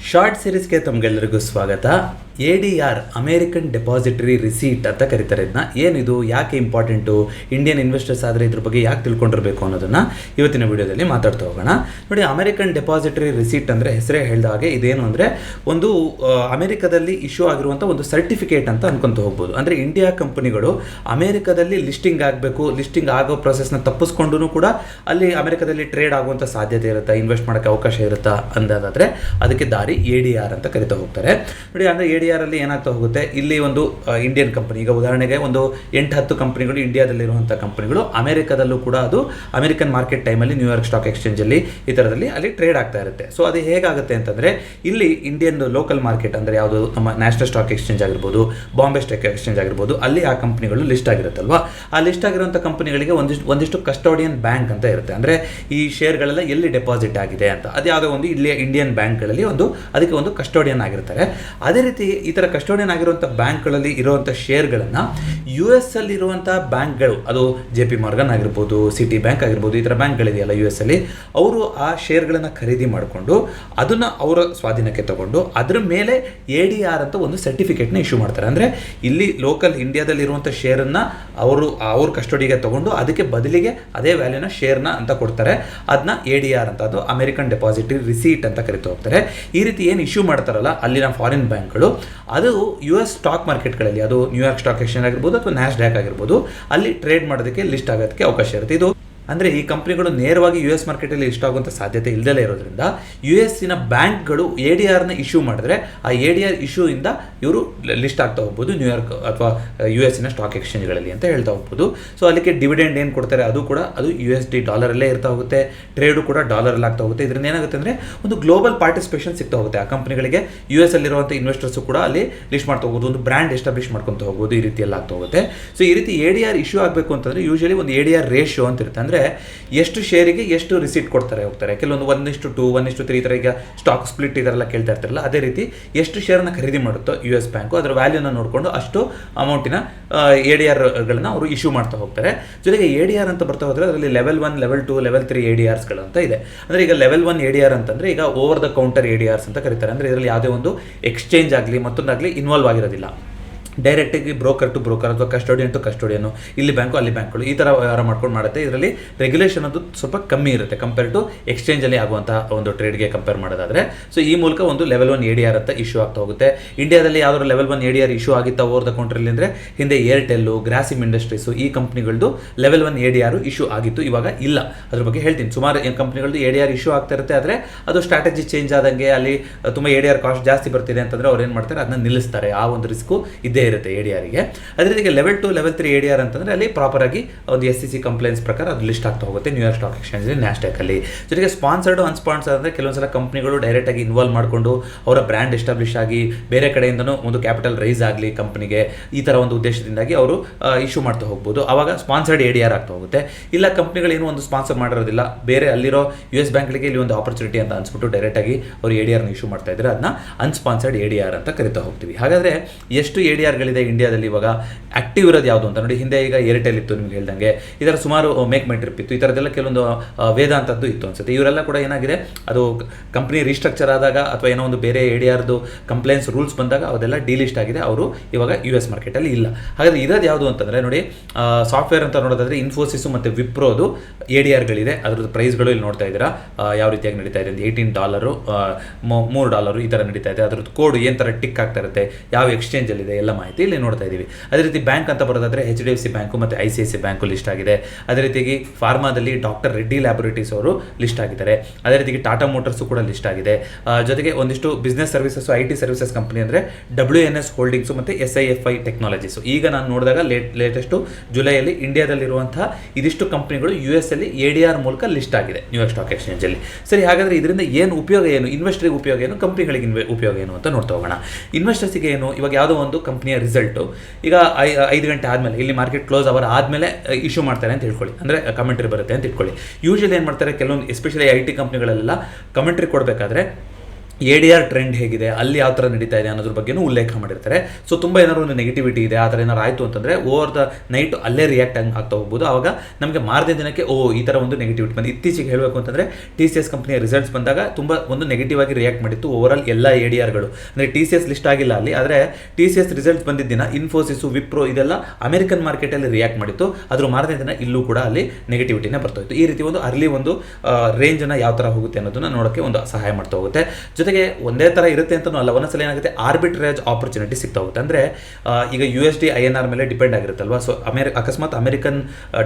Short ಸೀರೀಸ್ಗೆ ತಮಗೆಲ್ಲರಿಗೂ ಸ್ವಾಗತ. ADR American depository receipt ಅಂತ ಕರೀತಾರೆ. ಇದನ್ನ ಏನಿದು, ಯಾಕೆ ಇಂಪಾರ್ಟೆಂಟು, ಇಂಡಿಯನ್ ಇನ್ವೆಸ್ಟರ್ಸ್ ಆದರೆ ಇದ್ರ ಬಗ್ಗೆ ಯಾಕೆ ತಿಳ್ಕೊಂಡಿರಬೇಕು ಅನ್ನೋದನ್ನು ಇವತ್ತಿನ ವಿಡಿಯೋದಲ್ಲಿ ಮಾತಾಡ್ತಾ ಹೋಗೋಣ. ನೋಡಿ, ಅಮೇರಿಕನ್ ಡೆಪಾಸಿಟರಿ ರಿಸೀಟ್ ಅಂದರೆ ಹೆಸರೇ ಹೇಳಿದ ಹಾಗೆ ಇದೇನು ಅಂದರೆ ಒಂದು ಅಮೇರಿಕಾದಲ್ಲಿ ಇಶ್ಯೂ ಆಗಿರುವಂಥ ಒಂದು ಸರ್ಟಿಫಿಕೇಟ್ ಅಂತ ಅನ್ಕೊಂತ ಹೋಗ್ಬೋದು. ಅಂದರೆ ಇಂಡಿಯಾ ಕಂಪನಿಗಳು ಅಮೇರಿಕಾದಲ್ಲಿ ಲಿಸ್ಟಿಂಗ್ ಆಗಬೇಕು, ಲಿಸ್ಟಿಂಗ್ ಆಗೋ ಪ್ರೊಸೆಸ್ನ ತಪ್ಪಿಸ್ಕೊಂಡು ಕೂಡ ಅಲ್ಲಿ ಅಮೇರಿಕಾದಲ್ಲಿ ಟ್ರೇಡ್ ಆಗುವಂಥ ಸಾಧ್ಯತೆ ಇರುತ್ತಾ, ಇನ್ವೆಸ್ಟ್ ಮಾಡೋಕ್ಕೆ ಅವಕಾಶ ಇರುತ್ತಾ ಅಂದಾದರೆ ಅದಕ್ಕೆ ದಾರಿ ADR ಅಂತ ಕರಿತಾ ಹೋಗ್ತಾರೆ. ನೋಡಿ, ಅಂದರೆ ADR ಅಲ್ಲಿ ಏನಾಗ್ತಾ ಹೋಗುತ್ತೆ, ಇಲ್ಲಿ ಒಂದು ಇಂಡಿಯನ್ ಕಂಪನಿ, ಈಗ ಉದಾಹರಣೆಗೆ ಒಂದು 8-10 ಕಂಪನಿಗಳು ಇಂಡಿಯಾದಲ್ಲಿರುವಂಥ ಕಂಪನಿಗಳು ಅಮೆರಿಕದಲ್ಲೂ ಕೂಡ ಅದು ಅಮೆರಿಕನ್ ಮಾರ್ಕೆಟ್ ಟೈಮಲ್ಲಿ ನ್ಯೂಯಾರ್ಕ್ ಸ್ಟಾಕ್ ಎಕ್ಸ್ಚೇಂಜಲ್ಲಿ ಈ ಥರದಲ್ಲಿ ಅಲ್ಲಿ ಟ್ರೇಡ್ ಆಗ್ತಾ ಇರುತ್ತೆ. ಸೊ ಅದು ಹೇಗಾಗುತ್ತೆ ಅಂತಂದರೆ, ಇಲ್ಲಿ ಇಂಡಿಯನ್ ಲೋಕಲ್ ಮಾರ್ಕೆಟ್ ಅಂದರೆ ಯಾವುದು ನಮ್ಮ ನ್ಯಾಷನಲ್ ಸ್ಟಾಕ್ ಎಕ್ಸ್ಚೇಂಜ್ ಆಗಿರ್ಬೋದು, ಬಾಂಬೆ ಸ್ಟಾಕ್ ಎಕ್ಸ್ಚೇಂಜ್ ಆಗಿರ್ಬೋದು, ಅಲ್ಲಿ ಆ ಕಂಪನಿಗಳು ಲಿಸ್ಟ್ ಆಗಿರುತ್ತಲ್ವಾ. ಆ ಲಿಸ್ಟ್ ಆಗಿರುವಂಥ ಕಂಪನಿಗಳಿಗೆ ಒಂದಿಷ್ಟು ಕಸ್ಟೋಡಿಯನ್ ಬ್ಯಾಂಕ್ ಅಂತ ಇರುತ್ತೆ. ಅಂದರೆ ಈ ಶೇರ್ಗಳೆಲ್ಲ ಎಲ್ಲಿ ಡೆಪಾಸಿಟ್ ಆಗಿದೆ ಅಂತ, ಅದು ಯಾವುದೋ ಒಂದು ಇಲ್ಲಿ ಇಂಡಿಯನ್ ಬ್ಯಾಂಕ್ಗಳಲ್ಲಿ ಅದಕ್ಕೆ ಒಂದು ಕಸ್ಟೋಡಿಯನ್ ಆಗಿರ್ತಾರೆ. ಅದೇ ರೀತಿ ಈ ಥರ ಕಸ್ಟೋಡಿಯನ್ ಆಗಿರುವಂಥ ಬ್ಯಾಂಕ್ಗಳಲ್ಲಿ ಇರುವಂಥ ಶೇರ್ಗಳನ್ನು US ಅಲ್ಲಿರುವಂಥ ಬ್ಯಾಂಕ್ಗಳು, ಅದು JP Morgan ಆಗಿರ್ಬೋದು, ಸಿಟಿ ಬ್ಯಾಂಕ್ ಆಗಿರ್ಬೋದು, ಈ ಥರ ಬ್ಯಾಂಕ್ಗಳಿದೆಯಲ್ಲ US ಅಲ್ಲಿ, ಅವರು ಆ ಶೇರ್ಗಳನ್ನು ಖರೀದಿ ಮಾಡಿಕೊಂಡು ಅದನ್ನು ಅವರ ಸ್ವಾಧೀನಕ್ಕೆ ತಗೊಂಡು ಅದ್ರ ಮೇಲೆ ADR ಅಂತ ಒಂದು ಸರ್ಟಿಫಿಕೇಟ್ನ ಇಶ್ಯೂ ಮಾಡ್ತಾರೆ. ಅಂದರೆ ಇಲ್ಲಿ ಲೋಕಲ್ ಇಂಡಿಯಾದಲ್ಲಿರುವಂಥ ಶೇರನ್ನು ಅವ್ರ ಕಸ್ಟಡಿಗೆ ತಗೊಂಡು ಅದಕ್ಕೆ ಬದಲಿಗೆ ಅದೇ ವ್ಯಾಲ್ಯೂನ ಶೇರ್ನ ಅಂತ ಕೊಡ್ತಾರೆ. ಅದನ್ನ ADR ಅಂತ, ಅದು ಅಮೆರಿಕನ್ ಡೆಪಾಸಿಟರಿ ರಿಸೀಟ್ ಅಂತ ಕರಿತಾ ಹೋಗ್ತಾರೆ. ಈ ರೀತಿ ಏನು ಇಶ್ಯೂ ಮಾಡ್ತಾರಲ್ಲ ಅಲ್ಲಿನ ಫಾರಿನ್ ಬ್ಯಾಂಕ್ಗಳು, ಅದು US ಸ್ಟಾಕ್ ಮಾರ್ಕೆಟ್ಗಳಲ್ಲಿ, ಅದು ನ್ಯೂಯಾರ್ಕ್ ಸ್ಟಾಕ್ ಎಕ್ಸ್ಚೇಂಜ್ ಆಗಿರ್ಬೋದು ಅಥವಾ ನ್ಯಾಸ್ಡ್ಯಾಕ್ ಆಗಿರ್ಬೋದು, ಅಲ್ಲಿ ಟ್ರೇಡ್ ಮಾಡೋದಕ್ಕೆ ಲಿಸ್ಟ್ ಆಗೋದಕ್ಕೆ ಅವಕಾಶ ಇರುತ್ತೆ. ಇದು ಅಂದರೆ ಈ ಕಂಪ್ನಿಗಳು ನೇರವಾಗಿ US ಮಾರ್ಕೆಟಲ್ಲಿ ಲಿಸ್ಟ್ ಆಗುವಂಥ ಸಾಧ್ಯತೆ ಇಲ್ಲದೇ ಇರೋದ್ರಿಂದ USನ ಬ್ಯಾಂಕ್ಗಳು ADRನ ಇಶ್ಯೂ ಮಾಡಿದ್ರೆ ಆ ADR ಇಶ್ಯೂಯಿಂದ ಇವರು ಲಿಸ್ಟ್ ಆಗ್ತಾ ಹೋಗ್ಬೋದು ನ್ಯೂಯಾರ್ಕ್ ಅಥವಾ USನ ಸ್ಟಾಕ್ ಎಕ್ಸ್ಚೇಂಜ್ಗಳಲ್ಲಿ ಅಂತ ಹೇಳ್ತಾ ಹೋಗ್ಬೋದು. ಸೊ ಅದಕ್ಕೆ ಡಿವಿಡೆಂಡ್ ಏನು ಕೊಡ್ತಾರೆ ಅದು ಕೂಡ ಅದು USD ಡಾಲರಲ್ಲೇ ಇರ್ತಾ ಹೋಗುತ್ತೆ, ಟ್ರೇಡು ಕೂಡ ಡಾಲರಲ್ಲಿ ಆಗ್ತಾ ಹೋಗುತ್ತೆ. ಇದರಿಂದ ಏನಾಗುತ್ತೆ ಅಂದರೆ ಒಂದು ಗ್ಲೋಬಲ್ ಪಾರ್ಟಿಸಿಪೇಷನ್ ಸಿಗ್ತಾ ಹೋಗುತ್ತೆ ಆ ಕಂಪ್ನಿಗಳಿಗೆ. US ಅಲ್ಲಿರುವಂಥ ಇನ್ವೆಸ್ಟರ್ಸು ಕೂಡ ಅಲ್ಲಿ ಲಿಸ್ಟ್ ಮಾಡ್ತಾ ಹೋಗ್ಬೋದು, ಒಂದು ಬ್ರ್ಯಾಂಡ್ ಎಸ್ಟಾಬ್ಲಿಷ್ ಮಾಡ್ಕೊತ ಹೋಗ್ಬೋದು, ಈ ರೀತಿ ಎಲ್ಲ ಆಗ್ತಾ ಹೋಗುತ್ತೆ. ಸೊ ಈ ರೀತಿ ADR ಇಶ್ಯೂ ಆಗಬೇಕು ಅಂತಂದರೆ ಯೂಶಲಿ ಒಂದು ADR ರೇಷಿಯೋ ಅಂತ ಇರುತ್ತೆ. ಅಂದರೆ ಎಷ್ಟು ಶೇರಿಗೆ ಎಷ್ಟು ರಿಸೀಟ್ ಕೊಡ್ತಾರೆ ಹೋಗ್ತಾರೆ. ಕೆಲವೊಂದು 1:2, 1:3 ಈ ಥರ, ಈಗ ಸ್ಟಾಕ್ ಸ್ಪ್ಲಿಟ್ ಇದೆಲ್ಲ ಕೇಳ್ತಾ ಇರ್ತಾರಲ್ಲ, ಅದೇ ರೀತಿ ಎಷ್ಟು ಶೇರನ್ನು ಖರೀದಿ ಮಾಡುತ್ತೋ US ಬ್ಯಾಂಕು ಅದರ ವ್ಯಾಲ್ಯೂನ ನೋಡಿಕೊಂಡು ಅಷ್ಟು ಅಮೌಂಟಿನ ADRಗಳನ್ನ ಅವರು ಇಶ್ಯೂ ಮಾಡ್ತಾ ಹೋಗ್ತಾರೆ. ಜೊತೆಗೆ ADR ಅಂತ ಬರ್ತಾ ಹೋದರೆ ಅದರಲ್ಲಿ ಲೆವೆಲ್ 1, ಲೆವೆಲ್ 2, ಲೆವೆಲ್ 3 ADRಸ್ಗಳು ಅಂತ ಇದೆ. ಅಂದರೆ ಈಗ ಲೆವೆಲ್ 1 ADR ಅಂತಂದರೆ ಈಗ ಓವರ್ ದ ಕೌಂಟರ್ ADRs ಅಂತ ಕರೀತಾರೆ. ಅಂದರೆ ಇದರಲ್ಲಿ ಯಾವುದೇ ಒಂದು ಎಕ್ಸ್ಚೇಂಜ್ ಆಗಲಿ ಮತ್ತೊಂದಾಗಲಿ ಇನ್ವಾಲ್ವ್ ಆಗಿರೋದಿಲ್ಲ. ಡೈರೆಕ್ಟಾಗಿ ಬ್ರೋಕರ್ ಟು ಬ್ರೋಕರ್ ಅಥವಾ ಕಸ್ಟೋಡಿಯನ್ ಟು ಕಸ್ಟೋಡಿಯನು, ಇಲ್ಲಿ ಬ್ಯಾಂಕು ಅಲ್ಲಿ ಬ್ಯಾಂಕ್ಗಳು ಈ ಥರ ವ್ಯವಹಾರ ಮಾಡ್ಕೊಂಡು ಮಾಡುತ್ತೆ. ಇದರಲ್ಲಿ ರೆಗ್ಯುಲೇಷನ್ ಅದು ಸ್ವಲ್ಪ ಕಮ್ಮಿ ಇರುತ್ತೆ ಕಂಪೇರ್ ಟು ಎಕ್ಸ್ಚೇಂಜಲ್ಲಿ ಆಗುವಂಥ ಒಂದು ಟ್ರೇಡ್ಗೆ ಕಂಪೇರ್ ಮಾಡೋದಾದರೆ. ಸೊ ಈ ಮೂಲಕ ಒಂದು ಲೆವೆಲ್ 1 ADR ಅಂತ ಇಶ್ಯೂ ಆಗ್ತಾ ಹೋಗುತ್ತೆ. ಇಂಡಿಯಾದಲ್ಲಿ ಯಾವ್ದಾದ್ರು ಲೆವೆಲ್ 1 ADR ಇಶ್ಯೂ ಆಗಿತ್ತಾ ಓವರ್ ದ ಕೌಂಟ್ರಲ್ಲಿ ಅಂದರೆ ಹಿಂದೆ ಏರ್ಟೆಲ್ಲು, ಗ್ರಾಸಿಮ್ ಇಂಡಸ್ಟ್ರೀಸು, ಈ ಕಂಪ್ನಿಗಳದ್ದು ಲೆವೆಲ್ 1 ADR ಇಶ್ಯೂ ಆಗಿತ್ತು, ಇವಾಗ ಇಲ್ಲ. ಅದ್ರ ಬಗ್ಗೆ ಹೇಳ್ತೀನಿ. ಸುಮಾರು ಕಂಪ್ನಿಗಳದ್ದು ADR ಇಶ್ಯೂ ಆಗ್ತಾ ಇರುತ್ತೆ, ಆದರೆ ಅದು ಸ್ಟ್ರಾಟಜಿ ಚೇಂಜ್ ಆದಂಗೆ ಅಲ್ಲಿ ತುಂಬ ADR ಕಾಸ್ಟ್ ಜಾಸ್ತಿ ಬರ್ತಿದೆ ಅಂತಂದರೆ ಅವ್ರು ಏನು ಮಾಡ್ತಾರೆ, ಅದನ್ನ ನಿಲ್ಲಿಸ್ತಾರೆ. ಆ ಒಂದು ರಿಸ್ಕು ಇದ್ದೇ ಇರುತ್ತೆ ADRಗೆ. ಅದೇ ರೀತಿ ಲೆವೆಲ್ 2, ಲೆವೆಲ್ 3 ADR ಅಂತಂದರೆ ಅಲ್ಲಿ ಪ್ರಾಪರಾಗಿ ಒಂದು SEC ಕಂಪ್ಲೇನ್ಸ್ ಪ್ರಕಾರ ಅದು ಲಿಸ್ಟ್ ಆಗ್ತಾ ಹೋಗುತ್ತೆ ನ್ಯೂಯಾರ್ಕ್ ಸ್ಟಾಕ್ ಎಕ್ಸ್ಚೇಂಜಲ್ಲಿ, ನ್ಯಾಸ್ಡ್ಯಾಕಲ್ಲಿ. ಜೊತೆಗೆ ಸ್ಪಾನ್ಸರ್ಡು ಅನ್ಸ್ಪಾನ್ಸರ್ಡ್ ಅಂದರೆ ಕೆಲವೊಂದ್ಸಲ ಕಂಪ್ನಿಗಳು ಡೈರೆಕ್ಟಾಗಿ ಇನ್ವಾಲ್ವ್ ಮಾಡಿಕೊಂಡು ಅವರ ಬ್ರ್ಯಾಂಡ್ ಎಸ್ಟಾಬ್ಲಿಷ್ ಆಗಿ ಬೇರೆ ಕಡೆಯಿಂದನೂ ಒಂದು ಕ್ಯಾಪಿಟಲ್ ರೈಸ್ ಆಗಲಿ ಕಂಪ್ನಿಗೆ, ಈ ಥರ ಒಂದು ಉದ್ದೇಶದಿಂದಾಗಿ ಅವರು ಇಶ್ಯೂ ಮಾಡ್ತಾ ಹೋಗ್ಬೋದು. ಆವಾಗ ಸ್ಪಾನ್ಸರ್ಡ್ ADR ಆಗ್ತಾ ಹೋಗುತ್ತೆ. ಇಲ್ಲ ಕಂಪ್ನಿಗಳೇನು ಒಂದು ಸ್ಪಾನ್ಸರ್ ಮಾಡಿರೋದಿಲ್ಲ, ಬೇರೆ ಅಲ್ಲಿರೋ US ಬ್ಯಾಂಕ್ಗಳಿಗೆ ಇಲ್ಲಿ ಒಂದು ಆಪರ್ಚುನಿಟಿ ಅಂತ ಅನ್ಸ್ಬಿಟ್ಟು ಡೈರೆಕ್ಟಾಗಿ ಅವರು ADRನ ಇಶ್ಯೂ ಮಾಡ್ತಾ ಇದ್ದಾರೆ, ಅದನ್ನ ಅನ್ಸ್ಪಾನ್ಸರ್ಡ್ ADR ಅಂತ ಕರಿತಾ ಹೋಗ್ತೀವಿ. ಹಾಗಾದರೆ ಎಷ್ಟು ADRಗಳಿದೆ ಇಂಡಿಯಾದಲ್ಲಿ ಇವಾಗ? ಆಕ್ಟಿವ್ ಇರೋದು ಯಾವುದು ಅಂತ ನೋಡಿ. ಹಿಂದೆ ಈಗ ಏರ್ಟೆಲ್ ಇತ್ತು ನಿಮ್ಗೆ ಹೇಳ್ದಂಗೆ, ಇದರ ಸುಮಾರು ಮೇಕ್ ಮೈ ಟ್ರಿಪ್ ಇತ್ತು, ಈ ಥರದ್ದೆಲ್ಲ ಕೆಲವೊಂದು ವೇದಾಂತದ್ದು ಇತ್ತು ಅನ್ಸುತ್ತೆ. ಇವರೆಲ್ಲ ಕೂಡ ಏನಾಗಿದೆ, ಅದು ಕಂಪ್ನಿ ರೀಸ್ಟ್ರಕ್ಚರ್ ಆದಾಗ ಅಥವಾ ಏನೋ ಒಂದು ಬೇರೆ ADRದು ಕಂಪ್ಲೇನ್ಸ್ ರೂಲ್ಸ್ ಬಂದಾಗ ಅದೆಲ್ಲ ಡಿಲಿಸ್ಟ್ ಆಗಿದೆ, ಅವರು ಇವಾಗ US ಮಾರ್ಕೆಟಲ್ಲಿ ಇಲ್ಲ. ಹಾಗಾದರೆ ಇರೋದು ಯಾವುದು ಅಂತಂದರೆ ನೋಡಿ, ಸಾಫ್ಟ್ವೇರ್ ಅಂತ ನೋಡೋದಾದರೆ ಇನ್ಫೋಸಿಸು ಮತ್ತು ವಿಪ್ರೋದು ADRಗಳಿದೆ. ಅದ್ರದ್ದು ಪ್ರೈಸ್ಗಳು ಇಲ್ಲಿ ನೋಡ್ತಾ ಇದ್ದೀರಾ ಯಾವ ರೀತಿಯಾಗಿ ನಡೀತಾ ಇದೆ. $18, $3 ಈ ಥರ ನಡೀತಾ ಇದೆ. ಅದ್ರದ್ದು ಕೋಡ್ ಏನು ಥರ ಟಿಕ್ ಆಗ್ತಾ ಇರುತ್ತೆ, ಯಾವ ಎಕ್ಸ್ಚೇಂಜಲ್ಲಿದೆ, ಎಲ್ಲ ಮಾಹಿತಿ ಇಲ್ಲಿ ನೋಡ್ತಾ ಇದ್ದೀವಿ. ಅದೇ ರೀತಿ ಬ್ಯಾಂಕ್ ಅಂತ ಬರೋದಾದರೆ HDFC ಬ್ಯಾಂಕು ಮತ್ತು ICICI ಬ್ಯಾಂಕು ಲಿಸ್ಟ್ ಆಗಿದೆ. ಅದೇ ರೀತಿಯಾಗಿ ಫಾರ್ಮಾದಲ್ಲಿ ಡಾಕ್ಟರ್ ರೆಡ್ಡಿ ಲ್ಯಾಬೊರೇಟರೀಸ್ ಅವರು ಲಿಸ್ಟ್ ಆಗಿದ್ದಾರೆ. ಅದೇ ರೀತಿಯಾಗಿ ಟಾಟಾ ಮೋಟರ್ಸು ಕೂಡ ಲಿಸ್ಟ್ ಆಗಿದೆ. ಜೊತೆಗೆ ಒಂದಿಷ್ಟು business services, IT services company ಅಂದರೆ WNS ಹೋಲ್ಡಿಂಗ್ಸು ಮತ್ತು SIFI ಟೆಕ್ನಾಲಜೀಸು. ಈಗ ನಾನು ನೋಡಿದಾಗ ಲೇಟೆಸ್ಟು ಜುಲೈಯಲ್ಲಿ ಇಂಡಿಯಾದಲ್ಲಿರುವಂತಹ ಇದಿಷ್ಟು ಕಂಪ್ನಿಗಳು US ಅಲ್ಲಿ ADR ಮೂಲಕ ಲಿಸ್ಟ್ ಆಗಿದೆ ನ್ಯೂಯಾರ್ಕ್ ಸ್ಟಾಕ್ ಎಕ್ಸ್ಚೇಂಜಲ್ಲಿ. ಸರಿ, ಹಾಗಾದರೆ ಇದರಿಂದ ಏನು ಉಪಯೋಗ, ಏನು ಇನ್ವೆಸ್ಟರ್ಗೆ ಉಪಯೋಗ ಏನು, ಕಂಪ್ನಿಗಳಿಗೆ ಉಪಯೋಗ ಏನು ಅಂತ ನೋಡ್ತಾ ಹೋಗೋಣ. ಇನ್ವೆಸ್ಟರ್ಸಿಗೆ ಏನು, ಇವಾಗ ಯಾವುದೋ ಒಂದು ಕಂಪ್ನಿಯ ರಿಸಲ್ಟು ಈಗ 5 ಗಂಟೆ ಆದಮೇಲೆ, ಇಲ್ಲಿ ಮಾರ್ಕೆಟ್ ಕ್ಲೋಸ್ ಅವರ್ ಆದಮೇಲೆ ಇಶ್ಯೂ ಮಾಡ್ತಾರೆ ಅಂತ ಇಟ್ಕೊಳ್ಳಿ, ಅಂದರೆ ಕಮೆಂಟ್ರಿ ಬರುತ್ತೆ ಅಂತ ಇಟ್ಕೊಳ್ಳಿ. ಯೂಶಲಿ ಏನು ಮಾಡ್ತಾರೆ, ಕೆಲವೊಂದು ಎಸ್ಪೆಷಲಿ IT ಕಂಪ್ನಿಗಳೆಲ್ಲ ಕಮೆಂಟ್ರಿ ಕೊಡಬೇಕಾದ್ರೆ ADR ಟ್ರೆಂಡ್ ಹೇಗಿದೆ, ಅಲ್ಲಿ ಯಾವ ಥರ ನಡೀತಾ ಇದೆ ಅನ್ನೋದ್ರ ಬಗ್ಗೆನೂ ಉಲ್ಲೇಖ ಮಾಡಿರ್ತಾರೆ. ಸೊ ತುಂಬ ಏನಾದ್ರು ಒಂದು ನೆಗೆಟಿವಿಟಿ ಇದೆ, ಆ ಥರ ಏನಾರು ಆಯಿತು ಅಂತಂದರೆ ಓವರ್ ದ ನೈಟ್ ಅಲ್ಲೇ ರಿಯಾಕ್ಟ್ ಆಗ್ತಾ ಹೋಗ್ಬೋದು. ಆವಾಗ ನಮಗೆ ಮಾರನೇ ದಿನಕ್ಕೆ ಈ ಥರ ಒಂದು ನೆಗೆಟಿವಿಟಿ ಬಂದು ಇತ್ತೀಚೆಗೆ ಹೇಳಬೇಕು ಅಂತಂದರೆ TCS ಕಂಪ್ನಿಯ ರಿಸಲ್ಟ್ಸ್ ಬಂದಾಗ ತುಂಬ ಒಂದು ನೆಗೆಟಿವ್ ಆಗಿ ರಿಯಾಕ್ಟ್ ಮಾಡಿತ್ತು ಓವರಾಲ್ ಎಲ್ಲ ADRಗಳು. ಅಂದರೆ TCS ಲಿಸ್ಟ್ ಆಗಿಲ್ಲ ಅಲ್ಲಿ, ಆದರೆ TCS ರಿಸಲ್ಟ್ಸ್ ಬಂದಿದ್ದ ದಿನ ಇನ್ಫೋಸಿಸು, ವಿಪ್ರೋ ಇದೆಲ್ಲ ಅಮೆರಿಕನ್ ಮಾರ್ಕೆಟಲ್ಲಿ ರಿಯಾಕ್ಟ್ ಮಾಡಿತ್ತು. ಅದ್ರ ಮಾರನೇ ದಿನ ಇಲ್ಲೂ ಕೂಡ ಅಲ್ಲಿ ನೆಗೆಟಿವಿಟಿನೇ ಬರ್ತಾಯಿತ್ತು. ಈ ರೀತಿ ಒಂದು ಅರ್ಲಿ ಒಂದು ರೇಂಜನ್ನು ಯಾವ ಥರ ಹೋಗುತ್ತೆ ಅನ್ನೋದನ್ನು ನೋಡೋಕ್ಕೆ ಒಂದು ಸಹಾಯ ಮಾಡ್ತಾ ಹೋಗುತ್ತೆ. ಜೊತೆಗೆ ಒಂದೇ ಥರ ಇರುತ್ತೆ ಅಂತಲೂ ಅಲ್ಲ, ಒಂದೊಂದ್ಸಲ ಏನಾಗುತ್ತೆ ಆರ್ಬಿಟ್ರೇಜ್ ಆಪರ್ಚುನಿಟಿ ಸಿಗ್ತಾ ಹೋಗುತ್ತೆ. ಅಂದರೆ ಈಗ USD INR ಮೇಲೆ ಡಿಪೆಂಡ್ ಆಗಿರುತ್ತಲ್ವಾ. ಸೊ ಅಕಸ್ಮಾತ್ ಅಮೆರಿಕನ್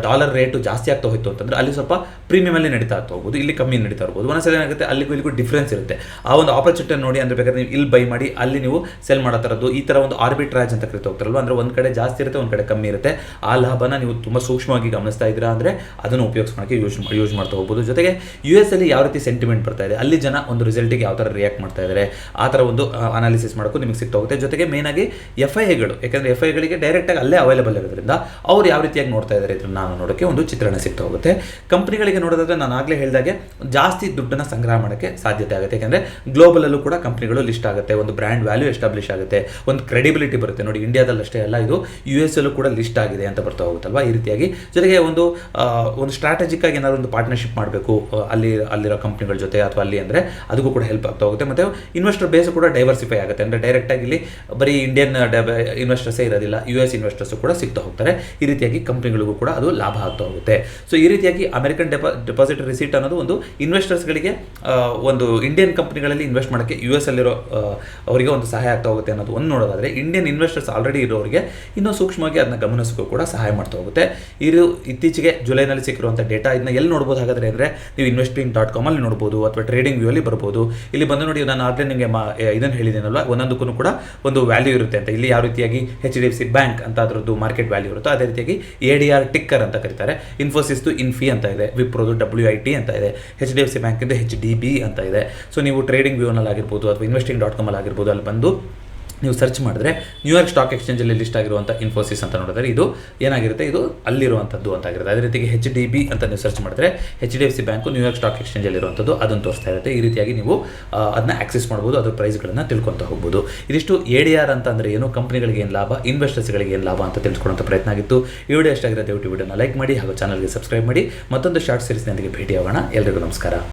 ಡಾಲರ್ ರೇಟು ಜಾಸ್ತಿ ಆಗ್ತಾ ಹೋಯ್ತು ಅಂತಂದರೆ ಅಲ್ಲಿ ಸ್ವಲ್ಪ ಪ್ರೀಮಿಯಮಲ್ಲಿ ನಡೀತಾ ಹೋಗ್ಬೋದು, ಇಲ್ಲಿ ಕಮ್ಮಿ ನಡೀತಾ ಇರ್ಬೋದು. ಒಂದೊಂದ್ಸಲ ಏನಾಗುತ್ತೆ ಅಲ್ಲಿಗೂ ಇಲ್ಲಿಗೂ ಡಿಫ್ರೆನ್ಸ್ ಇರುತ್ತೆ. ಆ ಒಂದು ಆಪರ್ಚುನಿಟಿ ನೋಡಿ ಅಂದರೆ ಬೇಕಾದ್ರೆ ನೀವು ಇಲ್ಲಿ ಬೈ ಮಾಡಿ ಅಲ್ಲಿ ನೀವು ಸೆಲ್ ಮಾಡೋ ಥರದ್ದು ಈ ಥರ ಒಂದು ಆರ್ಬಿಟ್ರಾಜ್ ಅಂತ ಕರಿತಾ ಹೋಗ್ತಾರಲ್ವ. ಅಂದರೆ ಒಂದು ಕಡೆ ಜಾಸ್ತಿ ಇರುತ್ತೆ, ಒಂದು ಕಡೆ ಕಮ್ಮಿ ಇರುತ್ತೆ. ಆ ಲಾಭನ ನೀವು ತುಂಬ ಸೂಕ್ಷ್ಮವಾಗಿ ಗಮನಿಸ್ತಾ ಇದ್ದೀರಾ ಅಂದರೆ ಅದನ್ನು ಉಪಯೋಗಿಸ್ಕೊಳ್ಳೋಕ್ಕೆ ಯೂಸ್ ಮಾಡ್ತಾ ಹೋಗ್ಬೋದು. ಜೊತೆಗೆ US ಅಲ್ಲಿ ಯಾವ ರೀತಿ ಸೆಂಟಿಮೆಂಟ್ ಬರ್ತಾ ಇದೆ, ಅಲ್ಲಿ ಜನ ಒಂದು ರಿಸಲ್ಟಿಗೆ ಯಾವ ಥರ ರಿಯಾಕ್ಟ್ ಮಾಡ್ತಾ ಇದ್ದಾರೆ, ಆ ಥರ ಒಂದು ಅನಾಲಿಸಿಸ್ ಮಾಡೋಕ್ಕೂ ನಿಮಗೆ ಸಿಗ್ತಾ ಹೋಗುತ್ತೆ. ಜೊತೆಗೆ ಮೇನಾಗಿ FIIಗಳು, ಯಾಕಂದರೆ FIIಗಳಿಗೆ ಡೈರೆಕ್ಟಾಗಿ ಅಲ್ಲೇ ಅವೈಲೇಬಲ್ ಇರೋದ್ರಿಂದ ಅವ್ರು ಯಾವ ರೀತಿಯಾಗಿ ನೋಡ್ತಾ ಇದ್ದಾರೆ ಇದನ್ನು ನಾನು ನೋಡೋಕ್ಕೆ ಒಂದು ಚಿತ್ರಣ ಸಿಗ್ತಾ ಹೋಗುತ್ತೆ. ಕಂಪ್ನಿಗಳಿಗೆ ನೋಡೋದಾದ್ರೆ ನಾನು ಆಗಲೇ ಹೇಳಿದಾಗೆ ಜಾಸ್ತಿ ದುಡ್ಡನ್ನು ಸಂಗ್ರಹ ಮಾಡೋಕ್ಕೆ ಸಾಧ್ಯತೆ ಆಗುತ್ತೆ. ಯಾಕೆಂದರೆ ಗ್ಲೋಬಲಲ್ಲೂ ಕೂಡ ಕಂಪ್ನಿಗಳು ಲಿಸ್ಟ್ ಆಗುತ್ತೆ, ಒಂದು ಬ್ರ್ಯಾಂಡ್ ವ್ಯಾಲ್ಯೂ ಎಸ್ಟಾಬ್ಲಿಷ್ ಆಗುತ್ತೆ, ಒಂದು ಕ್ರೆಡಿಬಿಲಿಟಿ ಬರುತ್ತೆ. ನೋಡಿ ಇಂಡಿಯಾದಲ್ಲಿ ಅಷ್ಟೇ ಅಲ್ಲ, ಇದು US ಅಲ್ಲೂ ಕೂಡ ಲಿಸ್ಟ್ ಆಗಿದೆ ಅಂತ ಬರ್ತಾ ಹೋಗುತ್ತಲ್ವಾ. ಈ ರೀತಿಯಾಗಿ ಜೊತೆಗೆ ಒಂದು ಸ್ಟ್ರಾಟಜಿಕ್ ಆಗಿ ಏನಾದರೂ ಒಂದು ಪಾರ್ಟ್ನರ್ಶಿಪ್ ಮಾಡಬೇಕು ಅಲ್ಲಿರೋ ಕಂಪ್ನಿಗಳ ಜೊತೆ ಅಥವಾ ಅಲ್ಲಿ ಅಂದರೆ ಅದಕ್ಕೂ ಕೂಡ ಹೆಲ್ಪ್ ಆಗ್ತಾ ಹೋಗುತ್ತೆ. ಮತ್ತು ಇನ್ವೆಸ್ಟರ್ ಬೇಸ್ ಕೂಡ ಡೈವರ್ಸಿಫೈ ಆಗುತ್ತೆ. ಅಂದರೆ ಡೈರೆಕ್ಟಾಗಿ ಇಲ್ಲಿ ಬರೀ ಇಂಡಿಯನ್ ಇನ್ವೆಸ್ಟರ್ಸೇ ಇರೋದಿಲ್ಲ, US ಇನ್ವೆಸ್ಟರ್ಸು ಕೂಡ ಸಿಗ್ತಾ ಹೋಗ್ತಾರೆ. ಈ ರೀತಿಯಾಗಿ ಕಂಪ್ನಿಗಳಿಗೂ ಕೂಡ ಅದು ಲಾಭ ಆಗ್ತಾ ಹೋಗುತ್ತೆ. ಸೊ ಈ ರೀತಿಯಾಗಿ ಅಮೆರಿಕನ್ ಡೆಪಾಸಿಟರಿ ರಿಸೀಟ್ ಅನ್ನೋದು ಒಂದು ಇನ್ವೆಸ್ಟರ್ಸ್ಗಳಿಗೆ ಒಂದು ಇಂಡಿಯನ್ ಕಂಪ್ನಿಗಳಲ್ಲಿ ಇನ್ವೆಸ್ಟ್ ಮಾಡೋಕ್ಕೆ US ಅಲ್ಲಿರೋ ಅವರಿಗೆ ಒಂದು ಸಹಾಯ ಆಗ್ತಾ ಹೋಗುತ್ತೆ ಅನ್ನೋದು ಒಂದು ನೋಡೋದಾದರೆ, ಇಂಡಿಯನ್ ಇನ್ವೆಸ್ಟರ್ಸ್ ಆಲ್ರೆಡಿ ಇರೋರಿಗೆ ಇನ್ನೂ ಸೂಕ್ಷ್ಮವಾಗಿ ಅದನ್ನ ಗಮನಿಸೋಕ್ಕೂ ಕೂಡ ಸಹಾಯ ಮಾಡ್ತಾ ಹೋಗುತ್ತೆ. ಇದು ಇತ್ತೀಚೆಗೆ ಜುಲೈನಲ್ಲಿ ಸಿಕ್ಕಿರುವಂಥ ಡೇಟಾ. ಇದನ್ನ ಎಲ್ಲಿ ನೋಡ್ಬೋದು ಹಾಗಾದರೆ ಅಂದರೆ ನೀವು investing.com ಅಲ್ಲಿ ನೋಡ್ಬೋದು ಅಥವಾ ಟ್ರೇಡಿಂಗ್ ವ್ಯೂ ಅಲ್ಲಿ ಬರ್ಬೋದು. ಇಲ್ಲಿ ಬಂದು ನೋಡಿ, ನಾನು ಆಗಲೇ ನಿಮಗೆ ಇದನ್ನು ಹೇಳಿದ್ದೀನಲ್ವ, ಒಂದೊಂದಕ್ಕೂ ಕೂಡ ಒಂದು ವ್ಯಾಲ್ಯೂ ಇರುತ್ತೆ ಅಂತ. ಇಲ್ಲಿ ಯಾವ ರೀತಿಯಾಗಿ HDFC ಬ್ಯಾಂಕ್ ಅಂತ ಅದರದ್ದು ಮಾರ್ಕೆಟ್ ವ್ಯಾಲ್ಯೂ ಇರುತ್ತೋ ಅದೇ ರೀತಿಯಾಗಿ ADR ಟಿಕ್ಕರ್ ಅಂತ ಕರೀತಾರೆ. ಇನ್ಫೋಸಿಸ್ದು ಇನ್ಫಿ ಅಂತ ಇದೆ, ವಿಪ್ರೋದು WIT ಅಂತ ಇದೆ, HDFC ಬ್ಯಾಂಕಿಂದ HDB ಅಂತ ಇದೆ. ಸೊ ನೀವು ಟ್ರೇಡಿಂಗ್ ವ್ಯೂನಲ್ಲಿ ಆಗಿರ್ಬೋದು ಅಥವಾ investing.com ಅಲ್ಲಿ ಆಗಿರ್ಬೋದು, ಅಲ್ಲಿ ಬಂದು ನೀವು ಸರ್ಚ್ ಮಾಡಿದ್ರೆ ನ್ಯೂಯಾರ್ಕ್ ಸ್ಟಾಕ್ ಎಕ್ಸ್ಚೇಂಜಲ್ಲಿ ಲಿಸ್ಟ್ ಆಗಿರುವಂಥ ಇನ್ಫೋಸಿಸ್ ಅಂತ ನೋಡಿದ್ರೆ ಇದು ಏನಾಗಿರುತ್ತೆ, ಇದು ಅಲ್ಲಿರುವಂಥದ್ದು ಅಂತಾಗಿರುತ್ತೆ. ಅದೇ ರೀತಿಗೆ HDB ಅಂತ ನೀವು ಸರ್ಚ್ ಮಾಡಿದ್ರೆ HDFC ಬ್ಯಾಂಕು ನ್ಯೂಯಾರ್ಕ್ ಸ್ಟಾಕ್ ಎಕ್ಸ್ಚೇಂಜಲ್ಲಿರುವಂಥದ್ದು ಅದನ್ನು ತೋರಿಸ್ತಾ ಇರುತ್ತೆ. ಈ ರೀತಿಯಾಗಿ ನೀವು ಅದನ್ನ ಆಕ್ಸೆಸ್ ಮಾಡ್ಬೋದು, ಅದ್ರ ಪ್ರೈಸ್ಗಳನ್ನು ತಿಳ್ಕೊತಾ ಹೋಗ್ಬೋದು. ಇದಿಷ್ಟು ADR ಅಂತ ಅಂದರೆ ಏನು, ಕಂಪ್ನಿಗಳಿಗೆ ಏನು ಲಾಭ, ಇನ್ವೆಸ್ಟರ್ಸ್ಗಳಿಗೆ ಏನು ಲಾಭ ಅಂತ ತಿಳ್ಕೊಳ್ಳೋಂಥ ಪ್ರಯತ್ನ ಆಗಿತ್ತು. ಈ ವಿಡಿಯೋ ಎಷ್ಟಾಗಿರೋ ದಯವಿಟ್ಟು ವಿಡಿಯೋನ ಲೈಕ್ ಮಾಡಿ ಹಾಗೂ ಚಾನಲ್ಗೆ ಸಬ್ಸ್ಕ್ರೈಬ್ ಮಾಡಿ. ಮತ್ತೊಂದು ಶಾರ್ಟ್ ಸೀರೀಸ್ನೊಂದಿಗೆ ಭೇಟಿಯಾಗೋಣ. ಎಲ್ಲರಿಗೂ ನಮಸ್ಕಾರ.